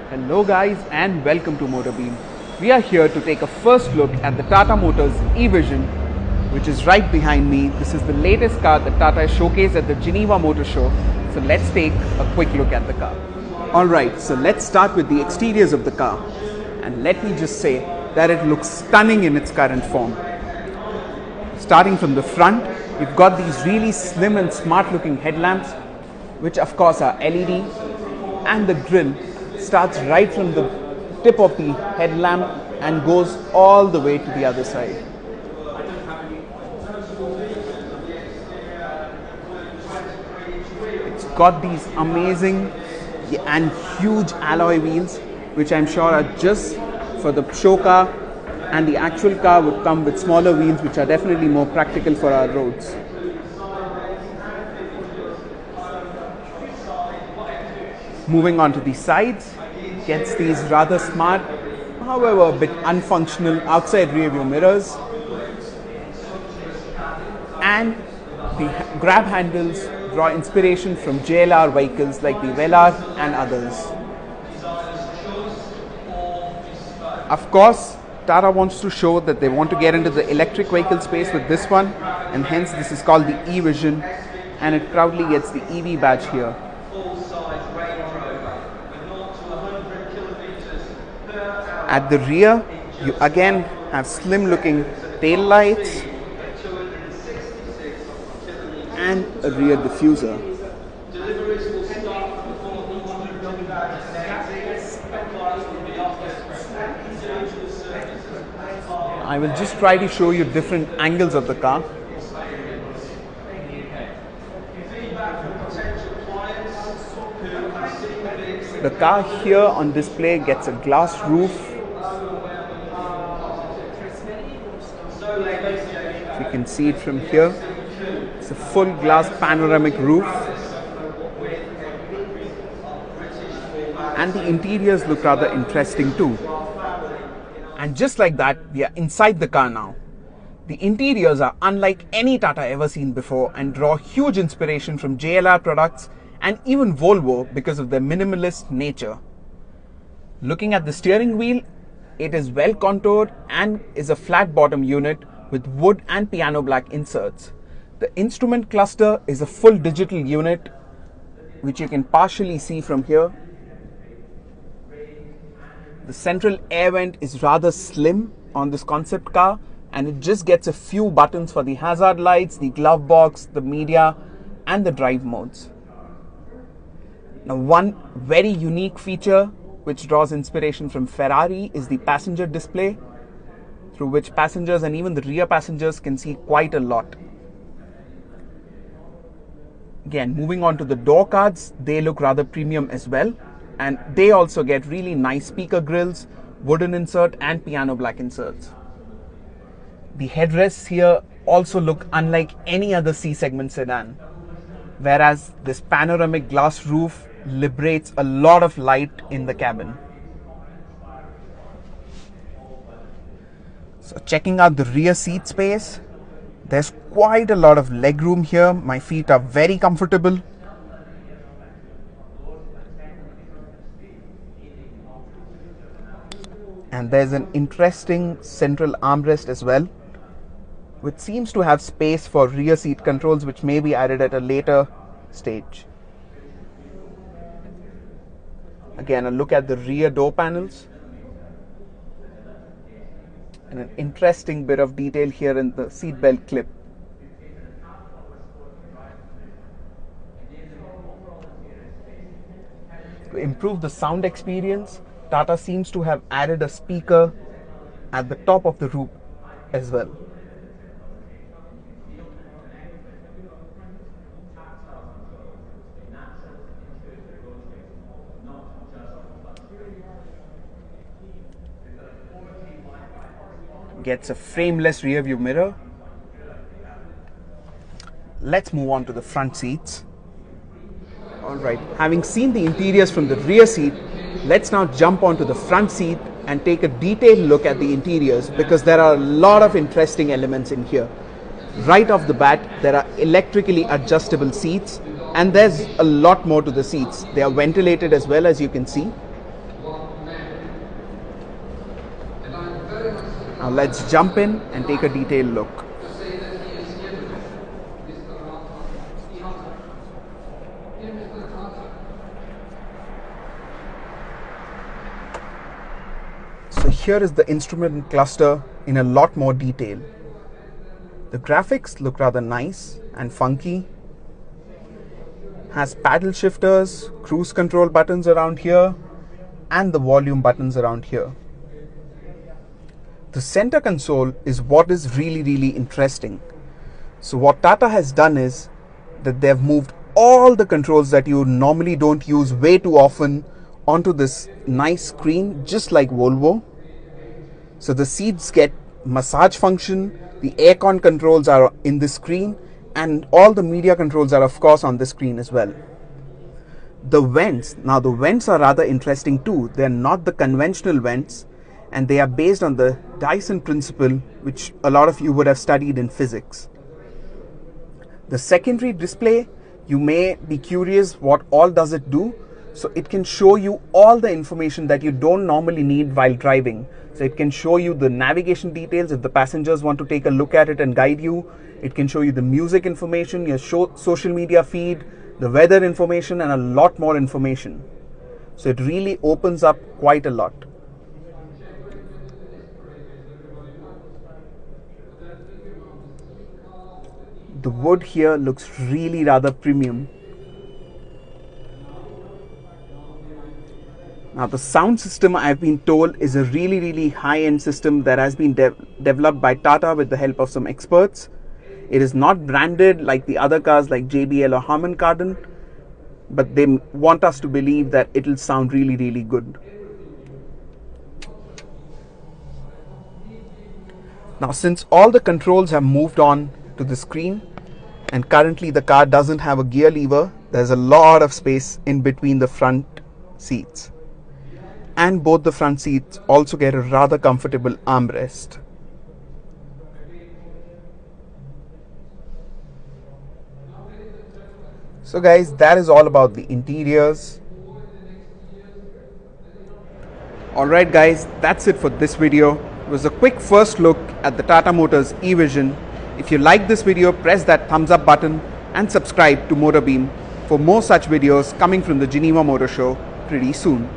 Hello guys and welcome to Motorbeam. We are here to take a first look at the Tata Motors e-Vision, which is right behind me. This is the latest car that Tata showcased at the Geneva Motor Show. So let's take a quick look at the car. Alright, so let's start with the exteriors of the car. And let me just say that it looks stunning in its current form. Starting from the front, you've got these really slim and smart looking headlamps, which of course are LED, and the grille starts right from the tip of the headlamp and goes all the way to the other side. It's got these amazing and huge alloy wheels, which I'm sure are just for the show car, and the actual car would come with smaller wheels, which are definitely more practical for our roads. Moving on to the sides, gets these rather smart, however a bit unfunctional outside rear view mirrors, and the grab handles draw inspiration from JLR vehicles like the Velar and others. Of course, Tata wants to show that they want to get into the electric vehicle space with this one, and hence this is called the e-Vision, and it proudly gets the EV badge here. At the rear, you again have slim looking tail lights and a rear diffuser. I will just try to show you different angles of the car. The car here on display gets a glass roof. You can see it from here. It's a full glass panoramic roof, and the interiors look rather interesting too. And just like that, we are inside the car now. The interiors are unlike any Tata ever seen before and draw huge inspiration from JLR products and even Volvo because of their minimalist nature. Looking at the steering wheel, it is well contoured and is a flat bottom unit with wood and piano black inserts. The instrument cluster is a full digital unit, which you can partially see from here. The central air vent is rather slim on this concept car, and it just gets a few buttons for the hazard lights, the glove box, the media, and the drive modes. Now, one very unique feature which draws inspiration from Ferrari is the passenger display, through which passengers and even the rear passengers can see quite a lot. Again, moving on to the door cards, they look rather premium as well, and they also get really nice speaker grills, wooden insert and piano black inserts. The headrests here also look unlike any other C-segment sedan, whereas this panoramic glass roof liberates a lot of light in the cabin. So checking out the rear seat space, there's quite a lot of leg room here. My feet are very comfortable. And there's an interesting central armrest as well, which seems to have space for rear seat controls, which may be added at a later stage. Again, a look at the rear door panels, and an interesting bit of detail here in the seatbelt clip. To improve the sound experience, Tata seems to have added a speaker at the top of the roof as well. Gets a frameless rear view mirror. Let's move on to the front seats. Alright, having seen the interiors from the rear seat, let's now jump onto the front seat and take a detailed look at the interiors, because there are a lot of interesting elements in here. Right off the bat, there are electrically adjustable seats, and there's a lot more to the seats. They are ventilated as well, as you can see. Now let's jump in and take a detailed look. So here is the instrument cluster in a lot more detail. The graphics look rather nice and funky. Has paddle shifters, cruise control buttons around here, and the volume buttons around here. The center console is what is really interesting. So what Tata has done is that they have moved all the controls that you normally don't use way too often onto this nice screen, just like Volvo. So the seats get massage function, the aircon controls are in this screen, and all the media controls are of course on the screen as well. The vents, now the vents are rather interesting too. They are not the conventional vents, and they are based on the Dyson principle, which a lot of you would have studied in physics. The secondary display, you may be curious what all does it do. So it can show you all the information that you don't normally need while driving. So it can show you the navigation details if the passengers want to take a look at it and guide you. It can show you the music information, your social media feed, the weather information, and a lot more information. So it really opens up quite a lot. The wood here looks really rather premium. Now the sound system, I've been told, is a really high-end system that has been developed by Tata with the help of some experts. It is not branded like the other cars like JBL or Harman Kardon, but they want us to believe that it will sound really good. Now since all the controls have moved on to the screen, and currently the car doesn't have a gear lever, there's a lot of space in between the front seats. And both the front seats also get a rather comfortable armrest. So guys, that is all about the interiors. Alright guys, that's it for this video. It was a quick first look at the Tata Motors e-Vision. If you like this video, press that thumbs up button and subscribe to Motorbeam for more such videos coming from the Geneva Motor Show pretty soon.